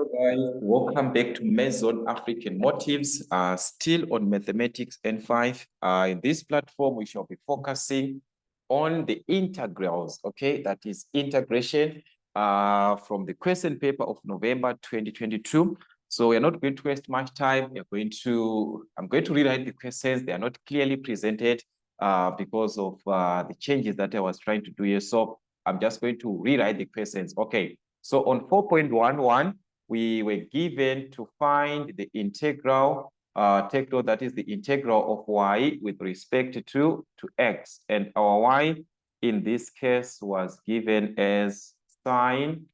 Hi, welcome back to Meson African Motives, still on Mathematics N5. In this platform, we shall be focusing on the integrals, okay? That is integration from the question paper of November 2022. So we're not going to waste much time. I'm going to rewrite the questions. They are not clearly presented because of the changes that I was trying to do here. So I'm just going to rewrite the questions. Okay, so on 4.11, we were given to find the integral, that is the integral of y with respect to x. And our y in this case was given as sine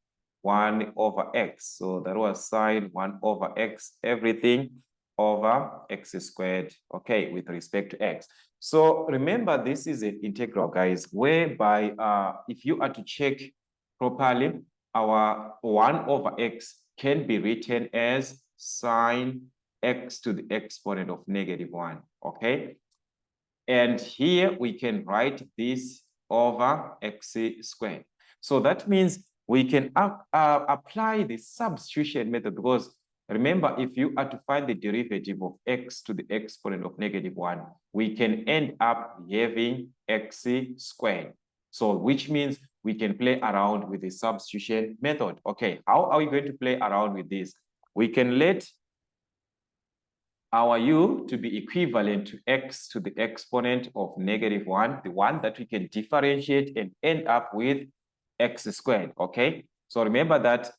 1 over x. So that was sine 1 over x, everything over x squared, okay, with respect to x. So remember, this is an integral, guys, whereby if you are to check properly, our 1 over x can be written as sine x to the exponent of -1, okay? And here we can write this over x squared. So that means we can apply the substitution method, because remember, if you are to find the derivative of x to the exponent of -1, we can end up having x squared. So which means we can play around with the substitution method. Okay, how are we going to play around with this? We can let our u to be equivalent to x to the exponent of -1, the one that we can differentiate and end up with x squared, okay? So remember that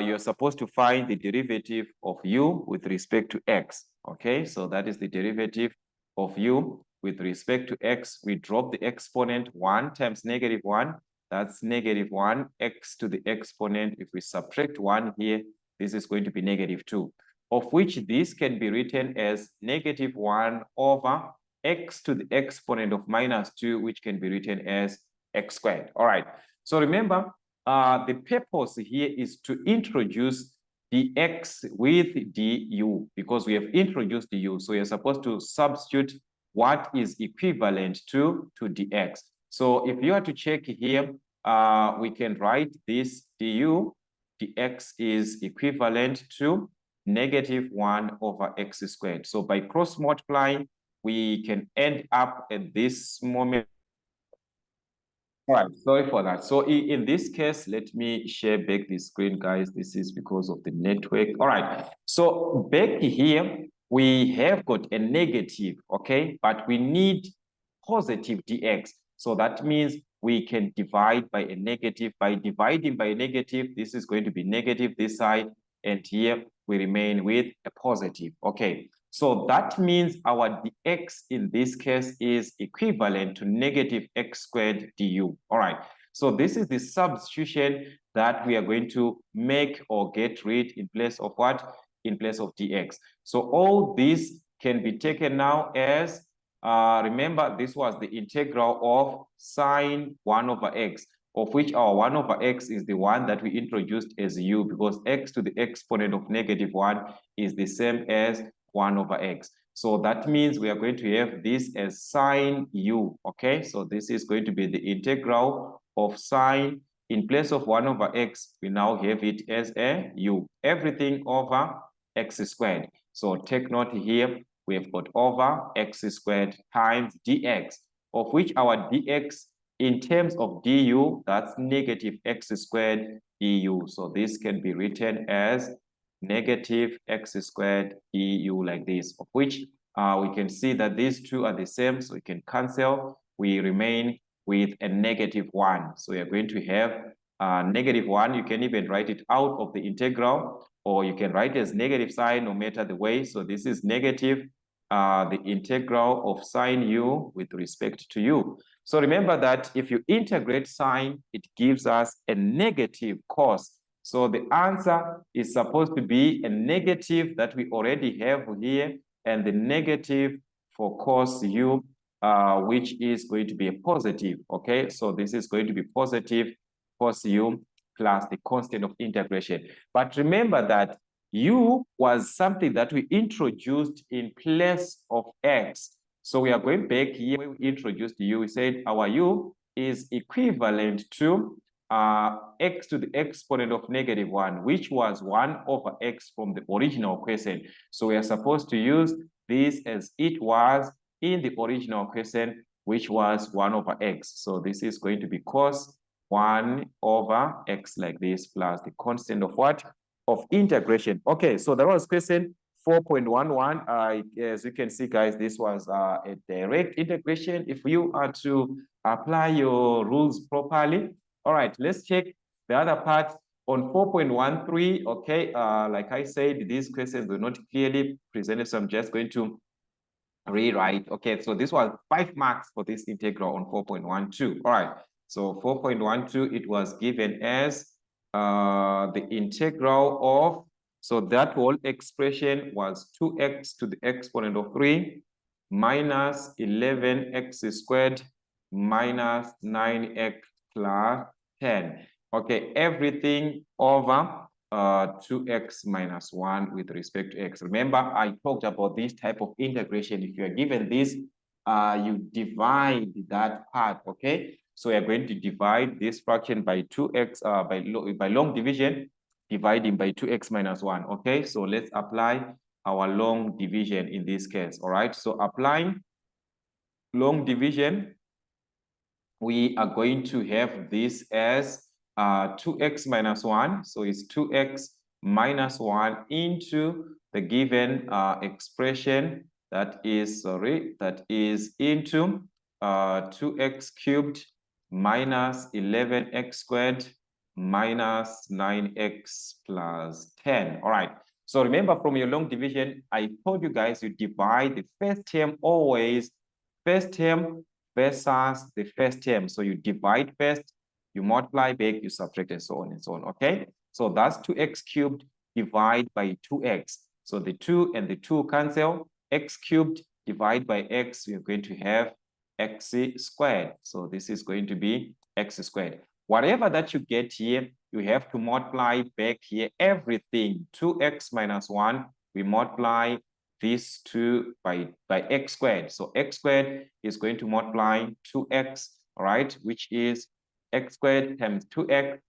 you're supposed to find the derivative of u with respect to x, okay? So that is the derivative of u with respect to x. We drop the exponent, 1 times -1, that's -1, x to the exponent. If we subtract 1 here, this is going to be -2. Of which this can be written as -1 over x to the exponent of -2, which can be written as x squared. All right. So remember, the purpose here is to introduce dx with du, because we have introduced du. So you're supposed to substitute what is equivalent to dx. So if you are to check here, we can write this du, dx is equivalent to -1 over x squared. So by cross multiplying, we can end up at this moment. All right, sorry for that. So in this case, let me share back the screen, guys. This is because of the network. All right, so back here, we have got a negative, okay? But we need positive dx. So that means we can divide by a negative. By dividing by a negative, this is going to be negative this side, and here we remain with a positive, okay? So that means our dx in this case is equivalent to -x squared du. All right, so this is the substitution that we are going to make or get rid in place of what? In place of dx. So all this can be taken now as, remember, this was the integral of sine 1 over x, of which our 1 over x is the one that we introduced as u, because x to the exponent of -1 is the same as 1 over x. So that means we are going to have this as sine u, okay? So this is going to be the integral of sine. In place of 1 over x, we now have it as a u, everything over x squared. So take note here, we have got over x squared times dx, of which our dx in terms of du, that's -x squared du. So this can be written as -x squared du, like this, of which we can see that these two are the same, so we can cancel. We remain with a -1. So we are going to have -1. You can even write it out of the integral, or you can write as negative sign, no matter the way. So this is negative the integral of sine u with respect to u. So remember that if you integrate sine, it gives us a negative cos. So the answer is supposed to be a negative that we already have here, and the negative for cos u, which is going to be a positive, okay? So this is going to be positive cos u plus the constant of integration. But remember that u was something that we introduced in place of x. So we are going back here, when we introduced u, we said our u is equivalent to x to the exponent of -1, which was 1 over x from the original question. So we are supposed to use this as it was in the original question, which was 1 over x. So this is going to be cos 1 over x like this plus the constant of what? Of integration. Okay, so that was question 4.11. As you can see, guys, this was a direct integration. If you are to apply your rules properly. All right, let's check the other part on 4.13. Okay, like I said, these questions were not clearly presented, so I'm just going to rewrite. Okay, so this was 5 marks for this integral on 4.12. All right, so 4.12, it was given as the integral of, so that whole expression was 2x to the exponent of 3 minus 11x squared minus 9x plus 10. Okay, everything over 2x minus 1 with respect to x. Remember, I talked about this type of integration. If you are given this, you divide that part, okay? So we are going to divide this fraction by 2x, by long division, dividing by 2x minus 1, okay? So let's apply our long division in this case, all right? So applying long division, we are going to have this as 2x minus 1. So it's 2x minus 1 into the given expression that is, into 2x cubed minus 11x squared minus 9x plus 10. All right. So remember from your long division, I told you guys you divide the first term always, first term versus the first term. So you divide first, you multiply back, you subtract, and so on and so on, okay? So that's 2x cubed divide by 2x. So the 2 and the 2 cancel. X cubed divide by x, we're going to have x squared. So this is going to be x squared. Whatever that you get here, you have to multiply back here everything. 2x minus 1, we multiply this 2 by x squared. So x squared is going to multiply 2x, all right, which is x squared times 2x,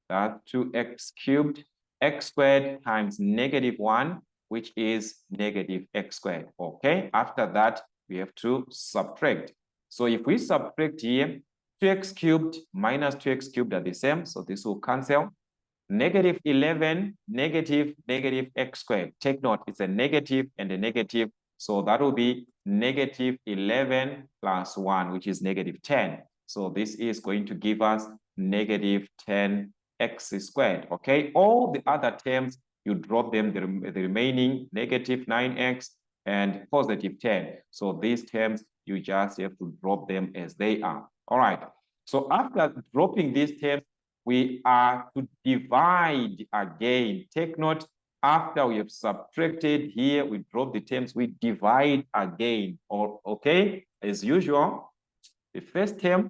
that's 2x cubed, x squared times -1, which is negative x squared, okay? After that, we have to subtract. So if we subtract here, 2x cubed minus 2x cubed are the same, so this will cancel. -11, negative x squared. Take note, it's a negative and a negative. So that will be -11 plus 1, which is -10. So this is going to give us -10x squared, okay? All the other terms, you drop them, the remaining -9x and +10. So these terms, you just have to drop them as they are. All right. So after dropping these terms, we are to divide again. Take note, after we have subtracted here, we drop the terms, we divide again. Or okay, as usual, the first term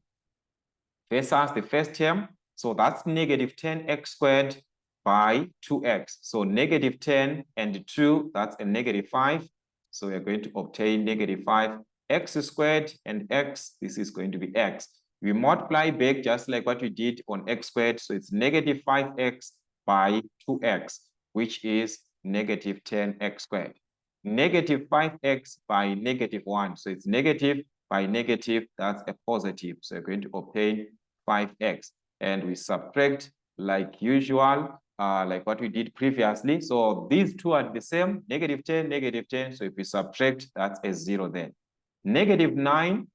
versus the first term. So that's -10x squared by 2x. So -10 and 2, that's a -5. So we are going to obtain -5. X squared and x, this is going to be x. We multiply back just like what we did on x squared. So it's -5x by 2x, which is -10x squared. -5x by -1. So it's negative by negative, that's a positive. So we're going to obtain 5x. And we subtract like usual, like what we did previously. So these two are the same, -10, -10. So if we subtract, that's a 0 then. -9,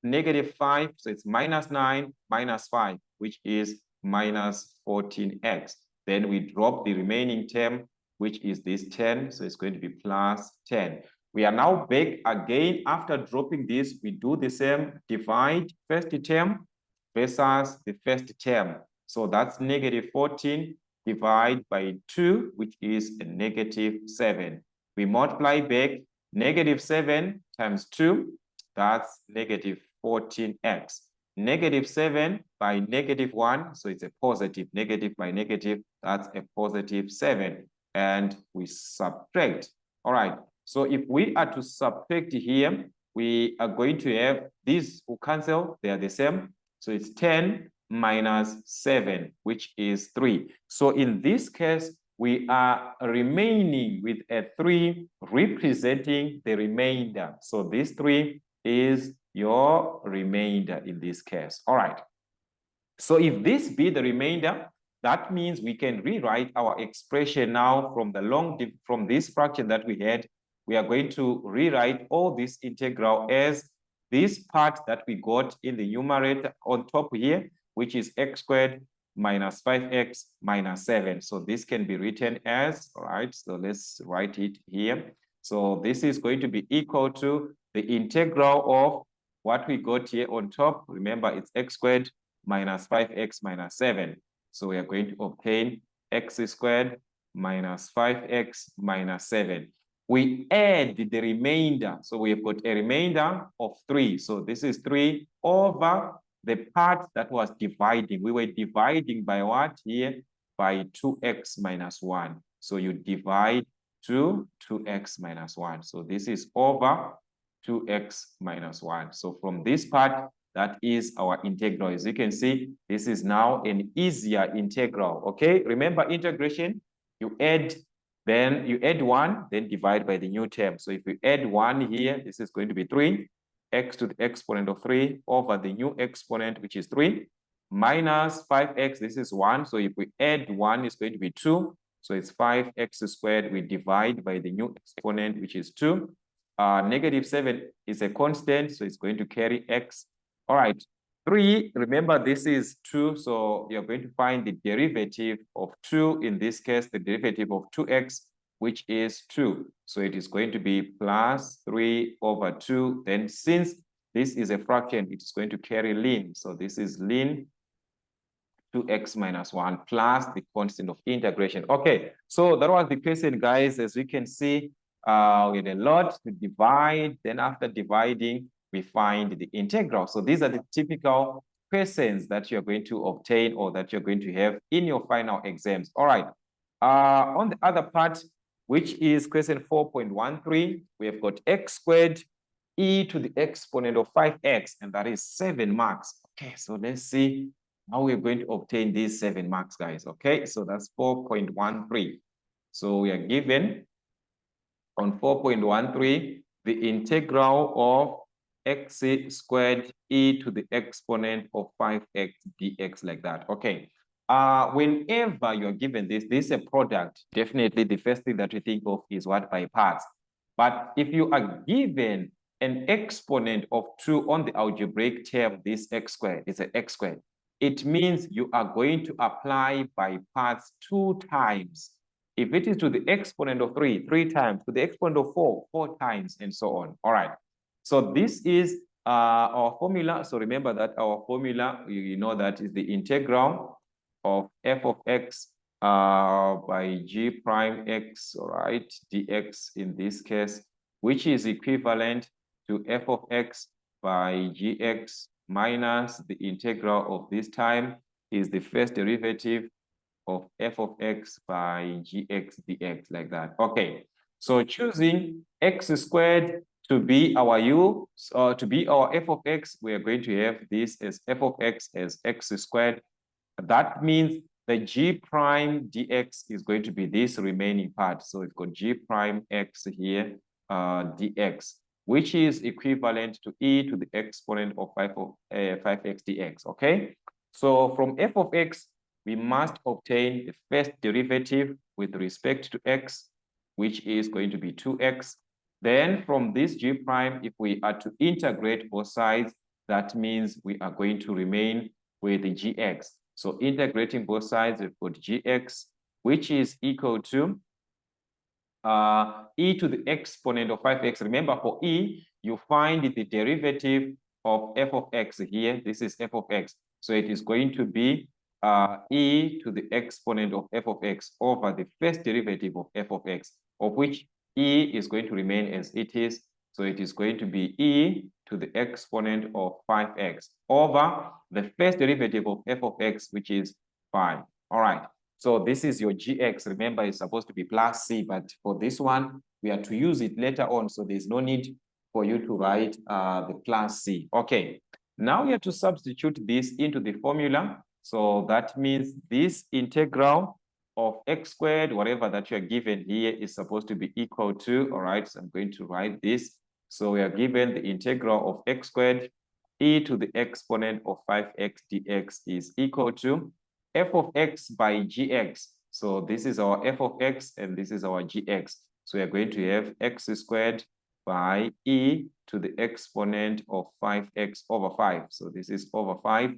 -5, so it's -9, -5, which is -14x. Then we drop the remaining term, which is this 10, so it's going to be +10. We are now back again. After dropping this, we do the same, divide first term versus the first term. So that's -14 divide by 2, which is a -7. We multiply back, -7 times 2, that's -14x. -7 by -1, so it's a positive. Negative by negative, that's a +7. And we subtract. All right. So if we are to subtract here, we are going to have these will cancel. They are the same. So it's 10 minus 7, which is 3. So in this case, we are remaining with a 3 representing the remainder. So this 3 is your remainder in this case. All right. So if this be the remainder, that means we can rewrite our expression now from this fraction that we had. We are going to rewrite all this integral as this part that we got in the numerator on top here, which is x squared minus 5x minus 7. So this can be written as, all right, so let's write it here. So this is going to be equal to the integral of what we got here on top. Remember, it's x squared minus 5x minus 7. So we are going to obtain x squared minus 5x minus 7. We add the remainder. So we have got a remainder of 3. So this is 3 over the part that was dividing. We were dividing by what here? By 2x minus 1. So you divide to 2x minus 1. So this is over 2x minus 1. So from this part, that is our integral. As you can see, this is now an easier integral. Okay, remember integration, you add 1, then divide by the new term. So if you add 1 here, this is going to be 3, x to the exponent of 3 over the new exponent, which is 3, minus 5x, this is 1. So if we add 1, it's going to be 2. So it's 5x squared. We divide by the new exponent, which is 2. Negative 7 is a constant, so it's going to carry x. All right, 3, remember this is 2, so you're going to find the derivative of 2, in this case, the derivative of 2x, which is 2. So it is going to be plus 3 over 2. Then since this is a fraction, it is going to carry ln. So this is ln 2x minus 1 plus the constant of integration. Okay, so that was the question, guys. As you can see, we had a lot to divide. Then after dividing, we find the integral. So these are the typical questions that you're going to obtain or that you're going to have in your final exams. All right. On the other part, which is question 4.13, we have got x squared e to the exponent of 5x, and that is 7 marks. Okay, so let's see how we're going to obtain these 7 marks, guys. Okay, so that's 4.13. So we are given on 4.13 the integral of x squared e to the exponent of 5x dx, like that. Okay. Whenever you're given this is a product, definitely the first thing that you think of is what? By parts. But if you are given an exponent of 2 on the algebraic term, this x squared is an x squared, it means you are going to apply by parts 2 times. If it is to the exponent of 3, 3 times, to the exponent of 4, 4 times, and so on. All right. So this is our formula. So remember that our formula, you know, that is the integral of f of x by g prime x, all right, dx in this case, which is equivalent to f of x by gx minus the integral of this time is the first derivative of f of x by gx dx, like that. Okay, so choosing x squared to be our u, to be our f of x, we are going to have this as f of x as x squared. That means the g prime dx is going to be this remaining part. So we've got g prime x here, dx, which is equivalent to e to the exponent of 5x dx, okay? So from f of x, we must obtain the first derivative with respect to x, which is going to be 2x. Then from this g prime, if we are to integrate both sides, that means we are going to remain with the gx. So integrating both sides, we've got gx, which is equal to e to the exponent of 5x. Remember, for e, you find the derivative of f of x here. This is f of x. So it is going to be e to the exponent of f of x over the first derivative of f of x, of which e is going to remain as it is. So it is going to be e to the exponent of 5x over the first derivative of f of x, which is 5. All right. So this is your gx. Remember, it's supposed to be plus c, but for this one, we are to use it later on. So there's no need for you to write the plus c. Okay. Now we have to substitute this into the formula. So that means this integral of x squared, whatever that you are given here, is supposed to be equal to, all right, so I'm going to write this. So we are given the integral of x squared e to the exponent of 5x dx is equal to f of x by gx. So this is our f of x and this is our gx. So we are going to have x squared by e to the exponent of 5x over 5. So this is over 5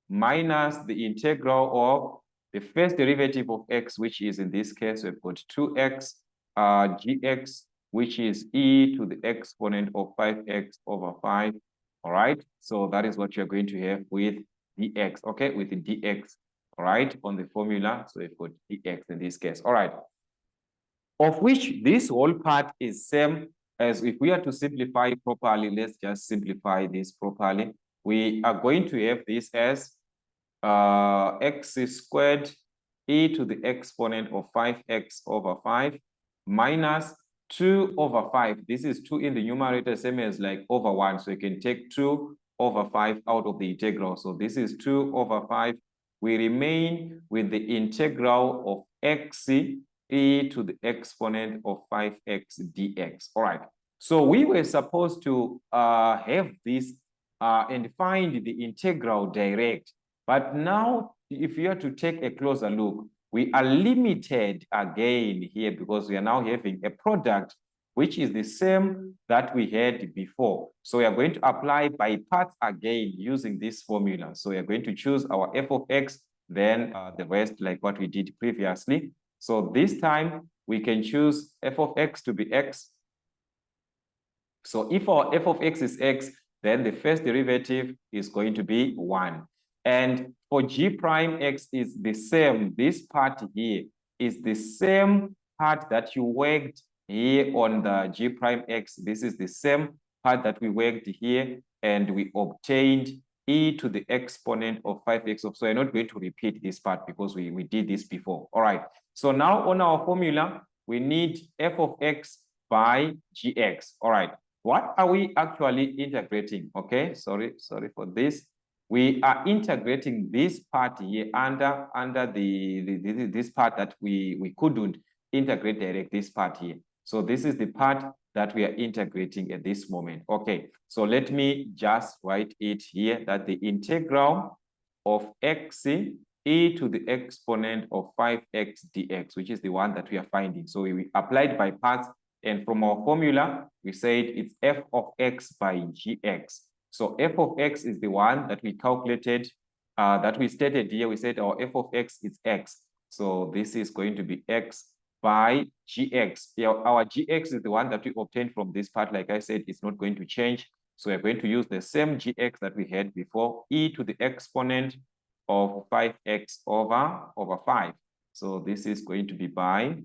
minus the integral of the first derivative of x, which is in this case, we've got 2x gx, which is e to the exponent of 5x over 5. All right, so that is what you're going to have with dx, okay, with the dx, all right, on the formula. So we've got dx in this case, all right, of which this whole part is same as if we are to simplify properly. Let's just simplify this properly. We are going to have this as x squared e to the exponent of 5x over 5 minus 2 over 5. This is 2 in the numerator, same as like over 1. So you can take 2 over 5 out of the integral. So this is 2 over 5. We remain with the integral of x e to the exponent of 5x dx. All right. So we were supposed to have this and find the integral direct. But now, if you are to take a closer look, we are limited again here because we are now having a product which is the same that we had before. So we are going to apply by parts again using this formula. So we are going to choose our f of x, then the rest like what we did previously. So this time we can choose f of x to be x. So if our f of x is x, then the first derivative is going to be 1. And for g prime x is the same. This part here is the same part that you worked here on the g prime x. This is the same part that we worked here, and we obtained e to the exponent of 5x. So we're not going to repeat this part because we did this before. All right. So now on our formula, we need f of x by gx. All right. What are we actually integrating? Okay, sorry for this. We are integrating this part here under this part that we couldn't integrate direct, this part here. So this is the part that we are integrating at this moment. Okay, so let me just write it here that the integral of x e to the exponent of 5x dx, which is the one that we are finding. So we applied by parts, and from our formula, we said it's f of x by gx. So f of x is the one that we calculated, that we stated here. We said our f of x is x. So this is going to be x by gx. Our gx is the one that we obtained from this part. Like I said, it's not going to change. So we're going to use the same gx that we had before, e to the exponent of 5x over 5. So this is going to be by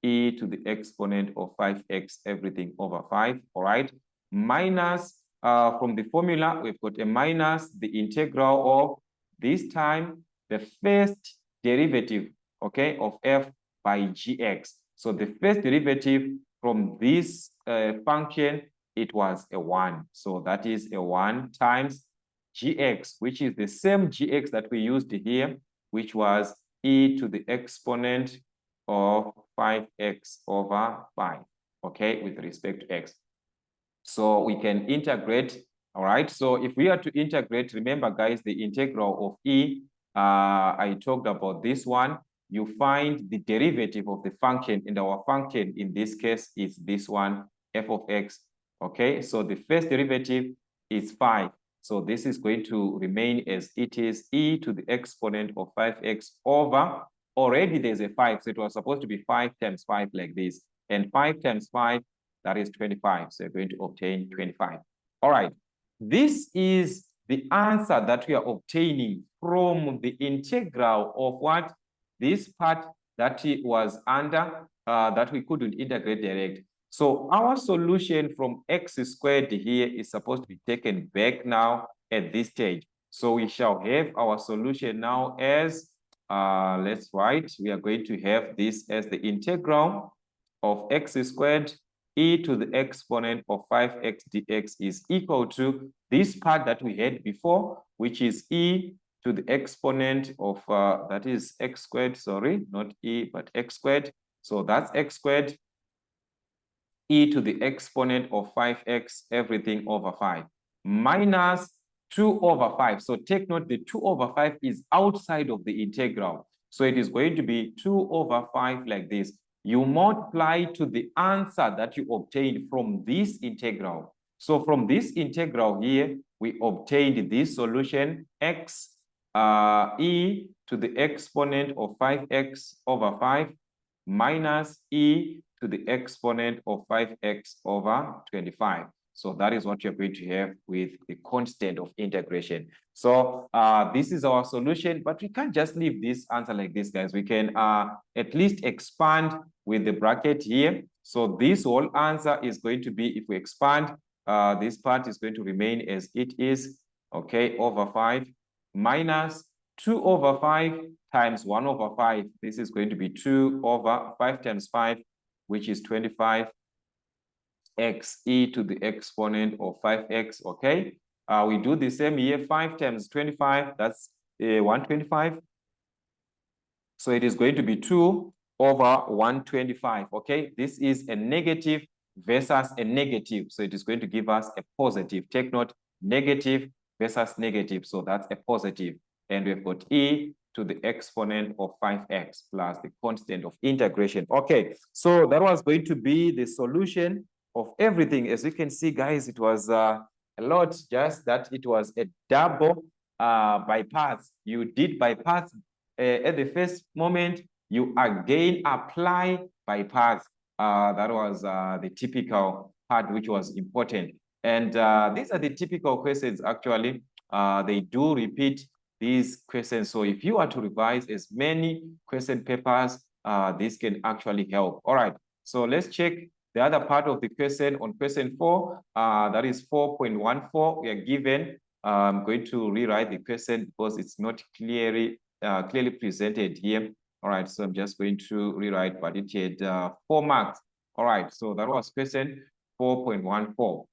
e to the exponent of 5x everything over 5, all right? Minus, from the formula, we've got a minus the integral of, this time, the first derivative, okay, of f by gx. So the first derivative from this function, it was a 1. So that is a 1 times gx, which is the same gx that we used here, which was e to the exponent of 5x over 5, okay, with respect to x. So we can integrate, all right? So if we are to integrate, remember, guys, the integral of e, I talked about this one. You find the derivative of the function, and our function in this case is this one, f of x, okay? So the first derivative is 5. So this is going to remain as it is, e to the exponent of 5x over, already there's a 5, so it was supposed to be 5 times 5 like this. And 5 times 5, that is 25. So you're going to obtain 25. All right. This is the answer that we are obtaining from the integral of what? This part that was under, that we couldn't integrate direct. So our solution from x squared here is supposed to be taken back now at this stage. So we shall have our solution now as, let's write, we are going to have this as the integral of x squared e to the exponent of 5x dx is equal to this part that we had before, which is e to the exponent of, that is x squared, sorry, not e, but x squared. So that's x squared, e to the exponent of 5x, everything over 5, minus 2 over 5. So take note, the 2 over 5 is outside of the integral. So it is going to be 2 over 5 like this. You multiply to the answer that you obtained from this integral. So from this integral here, we obtained this solution, x e to the exponent of 5x over 5 minus e to the exponent of 5x over 25. So that is what you're going to have with the constant of integration. So this is our solution, but we can't just leave this answer like this, guys. We can at least expand with the bracket here. So this whole answer is going to be, if we expand, this part is going to remain as it is, okay, over 5 minus 2 over 5 times 1 over 5. This is going to be 2 over 5 times 5, which is 25 x e to the exponent of 5x, okay? We do the same here, 5 times 25, that's 125. So it is going to be 2 over 125, okay? This is a negative versus a negative. So it is going to give us a positive. Take note, negative versus negative. So that's a positive. And we've got e to the exponent of 5x plus the constant of integration. Okay, so that was going to be the solution of everything. As you can see, guys, it was a lot, just that it was a double bypass. You did bypass at the first moment, you again apply bypass. That was the typical part, which was important. And these are the typical questions, actually. They do repeat these questions. So if you are to revise as many question papers, this can actually help. All right, so let's check the other part of the question on question 4. That is 4.14. We are given, I'm going to rewrite the question because it's not clearly presented here. All right, so I'm just going to rewrite, but it had 4 marks. All right, so that was question 4.14.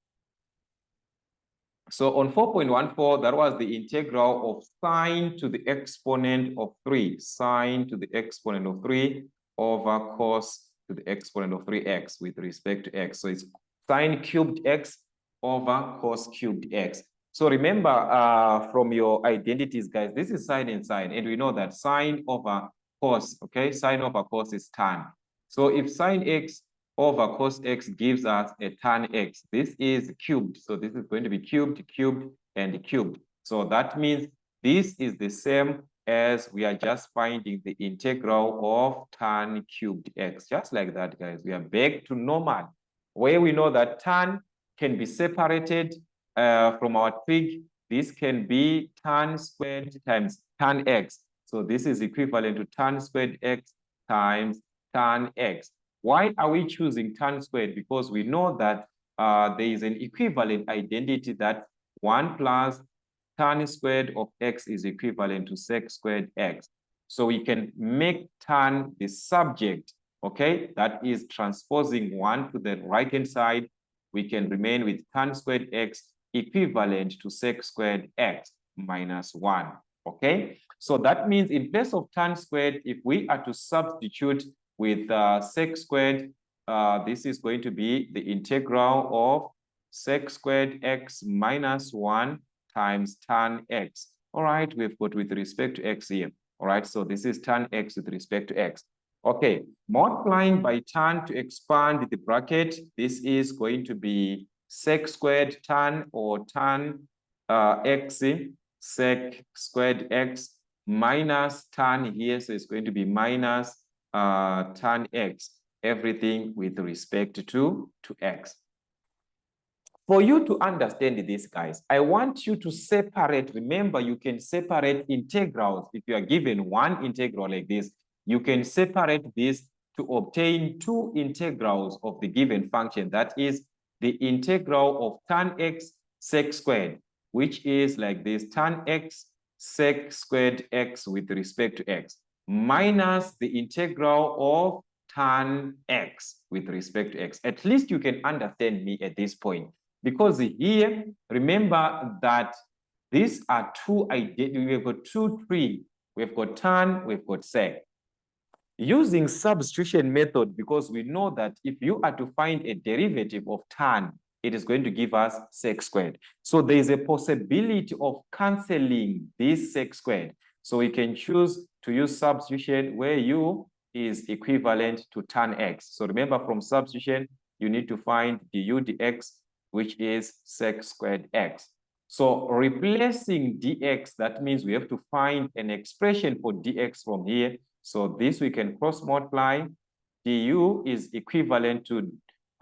So on 4.14, that was the integral of sine to the exponent of 3, sine to the exponent of 3 over cos to the exponent of 3x with respect to x. So it's sine cubed x over cos cubed x. So remember from your identities, guys, this is sine and sine, and we know that sine over cos, okay, sine over cos is tan. So if sine x over cos x gives us a tan x. This is cubed. So this is going to be cubed, cubed, and cubed. So that means this is the same as we are just finding the integral of tan cubed x. Just like that, guys. We are back to normal, where we know that tan can be separated from our trig. This can be tan squared times tan x. So this is equivalent to tan squared x times tan x. Why are we choosing tan squared? Because we know that there is an equivalent identity that 1 plus tan squared of x is equivalent to sec squared x. So we can make tan the subject, okay? That is transposing 1 to the right-hand side. We can remain with tan squared x equivalent to sec squared x minus 1, okay? So that means in place of tan squared, if we are to substitute with sec squared, this is going to be the integral of sec squared x minus 1 times tan x. All right, we've got with respect to x here. All right, so this is tan x with respect to x. Okay, multiplying by tan to expand the bracket, this is going to be sec squared tan or tan x, sec squared x minus tan here, so it's going to be minus tan x, everything with respect to x. For you to understand this, guys, I want you to separate. Remember, you can separate integrals. If you are given one integral like this, you can separate this to obtain two integrals of the given function. That is the integral of tan x sec squared, which is like this, tan x sec squared x with respect to x, minus the integral of tan x with respect to x. At least you can understand me at this point. Because here, remember that these are two ideas. We've got two trees. We've got tan, we've got sec. Using substitution method, because we know that if you are to find a derivative of tan, it is going to give us sec squared. So there is a possibility of cancelling this sec squared. So we can choose to use substitution where u is equivalent to tan x. So remember, from substitution, you need to find du dx, which is sec squared x. So replacing dx, that means we have to find an expression for dx from here. So this we can cross multiply. Du is equivalent to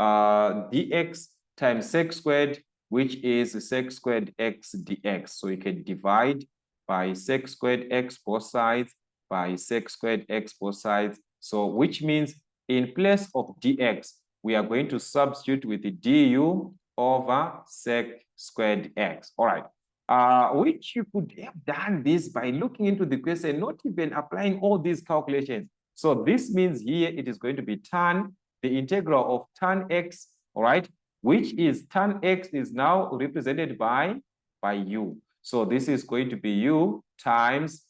dx times sec squared, which is sec squared x dx. So we can divide by sec squared x both sides by sec squared x both sides. So which means in place of dx, we are going to substitute with the du over sec squared x. All right. Which you could have done this by looking into the question, not even applying all these calculations. So this means here it is going to be tan, the integral of tan x, all right, which is tan x is now represented by u. So this is going to be u times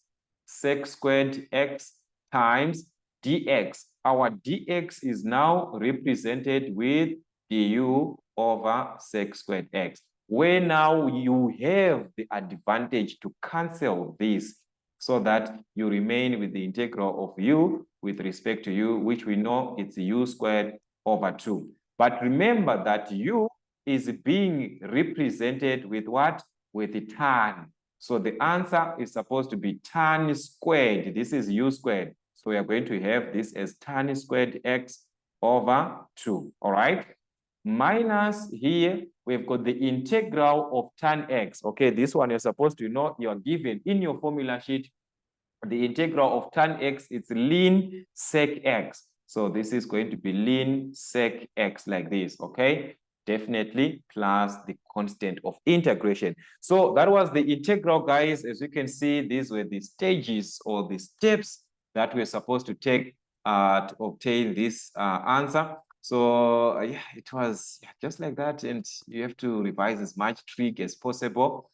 sec squared x times dx. Our dx is now represented with du over sec squared x, where now you have the advantage to cancel this so that you remain with the integral of u with respect to u, which we know it's u squared over 2. But remember that u is being represented with what? With the tan. So the answer is supposed to be tan squared. This is u squared. So we are going to have this as tan squared x over 2, all right? Minus here, we've got the integral of tan x. Okay, this one you're supposed to know, you're given in your formula sheet, the integral of tan x, it's ln sec x. So this is going to be ln sec x like this, okay? Definitely plus the constant of integration. So that was the integral, guys. As you can see, these were the stages or the steps that we're supposed to take to obtain this answer. So yeah, it was just like that, and you have to revise as much trig as possible.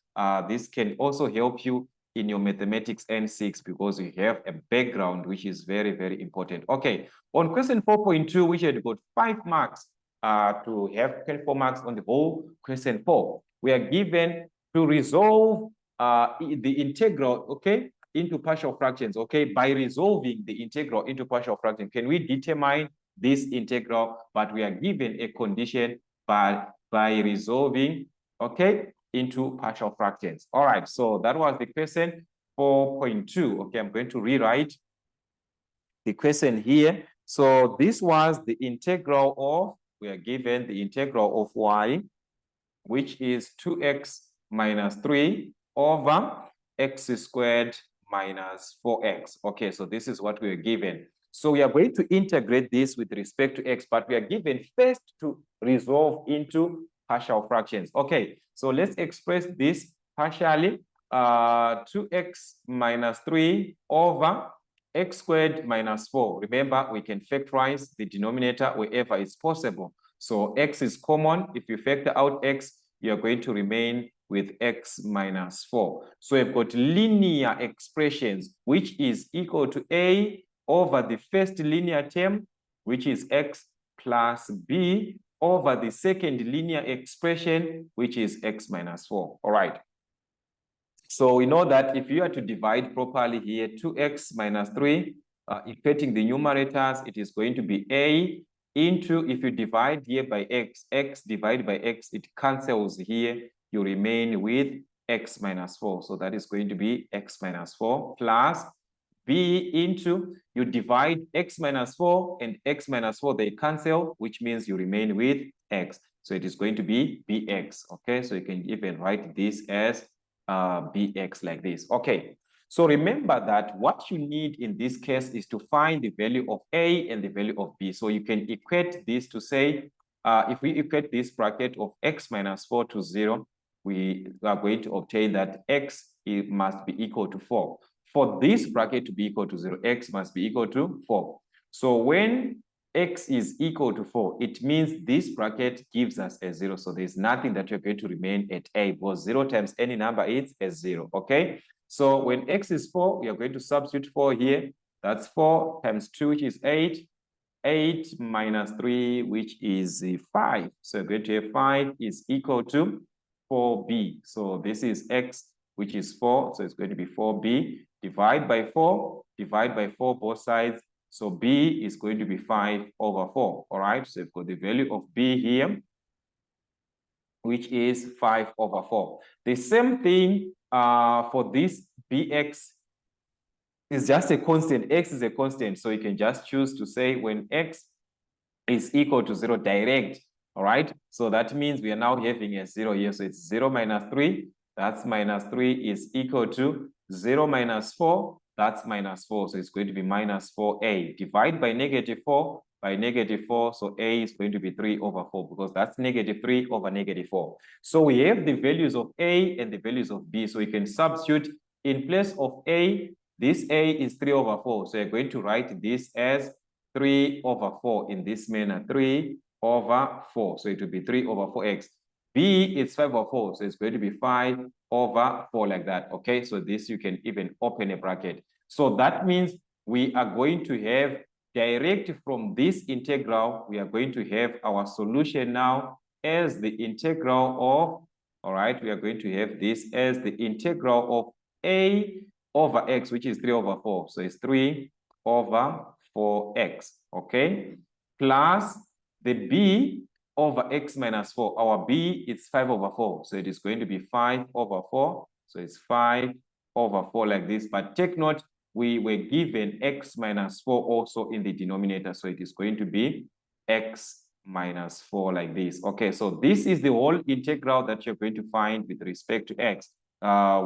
This can also help you in your mathematics N6 because you have a background, which is very, very important. Okay, on question 4.2, which had got 5 marks to have 24 marks on the whole question 4. We are given to resolve the integral, okay, into partial fractions, okay, by resolving the integral into partial fractions. Can we determine this integral? But we are given a condition by resolving, okay, into partial fractions. All right, so that was the question 4.2. Okay, I'm going to rewrite the question here. So this was the integral of, we are given the integral of y, which is 2x minus 3 over x squared minus 4x. Okay, so this is what we are given. So we are going to integrate this with respect to x, but we are given first to resolve into partial fractions. Okay, so let's express this partially. 2x minus 3 over x squared minus 4. Remember, we can factorize the denominator wherever it's possible. So x is common. If you factor out x, you're going to remain with x minus 4. So we've got linear expressions, which is equal to a over the first linear term, which is x, plus b over the second linear expression, which is x minus 4. All right. So we know that if you are to divide properly here, 2x minus 3, equating the numerators, it is going to be a into, if you divide here by x, x divided by x, it cancels here. You remain with x minus 4. So that is going to be x minus 4 plus b into, you divide x minus 4 and x minus 4, they cancel, which means you remain with x. So it is going to be bx. Okay, so you can even write this as bx like this. Okay, so remember that what you need in this case is to find the value of a and the value of b. So you can equate this to say, if we equate this bracket of x minus 4 to 0, we are going to obtain that x must be equal to 4. For this bracket to be equal to 0, x must be equal to 4. So when x is equal to 4, it means this bracket gives us a 0. So there's nothing that you're going to remain at a, because 0 times any number is a 0, okay? So when x is 4, we are going to substitute 4 here. That's 4 times 2, which is 8. 8 minus 3, which is 5. So we're going to have 5 is equal to 4b. So this is x, which is 4. So it's going to be 4b. Divide by 4 both sides. So b is going to be 5 over 4. All right. So we've got the value of b here, which is 5 over 4. The same thing for this bx is just a constant. X is a constant. So you can just choose to say when x is equal to 0, direct. All right. So that means we are now having a 0 here. So it's 0 minus 3. That's minus 3 is equal to 0 minus 4. That's minus 4. So it's going to be minus 4a. Divide by negative 4 by negative 4. So a is going to be 3 over 4 because that's negative 3 over negative 4. So we have the values of a and the values of b. So we can substitute in place of a. This a is 3 over 4. So you're going to write this as 3 over 4 in this manner, 3 over 4. So it will be 3 over 4x. B is 5 over 4. So it's going to be 5 over 4 like that. Okay, so this you can even open a bracket. So that means we are going to have direct from this integral, we are going to have our solution now as the integral of, all right, we are going to have this as the integral of a over x, which is 3 over 4. So it's 3 over 4x, okay? Plus the b over x minus 4. Our b is 5 over 4. So it is going to be 5 over 4. So it's 5 over 4 like this. But take note, we were given x minus 4 also in the denominator. So it is going to be x minus 4 like this. Okay, so this is the whole integral that you're going to find with respect to x,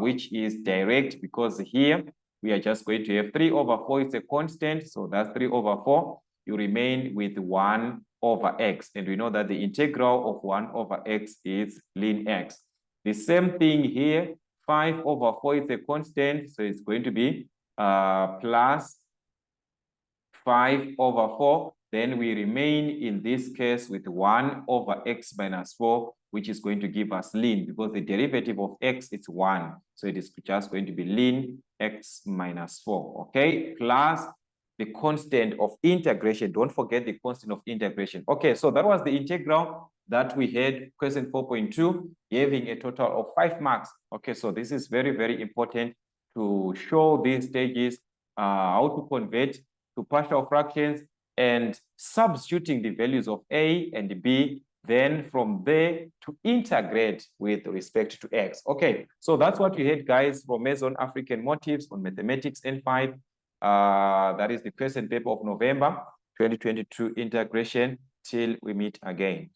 which is direct because here we are just going to have 3 over 4 is a constant. So that's 3 over 4. You remain with 1 over x. And we know that the integral of 1 over x is ln x. The same thing here, 5 over 4 is a constant. So it's going to be plus 5 over 4. Then we remain in this case with 1 over x minus 4, which is going to give us ln, because the derivative of x is 1. So it is just going to be ln x minus 4, okay? Plus the constant of integration. Don't forget the constant of integration. Okay, so that was the integral that we had, question 4.2, having a total of 5 marks. Okay, so this is very, very important to show these stages, how to convert to partial fractions and substituting the values of a and b, then from there to integrate with respect to x. Okay, so that's what we had, guys, from Maison African Motives on Mathematics N5. That is the question paper of November 2022 integration. Till we meet again.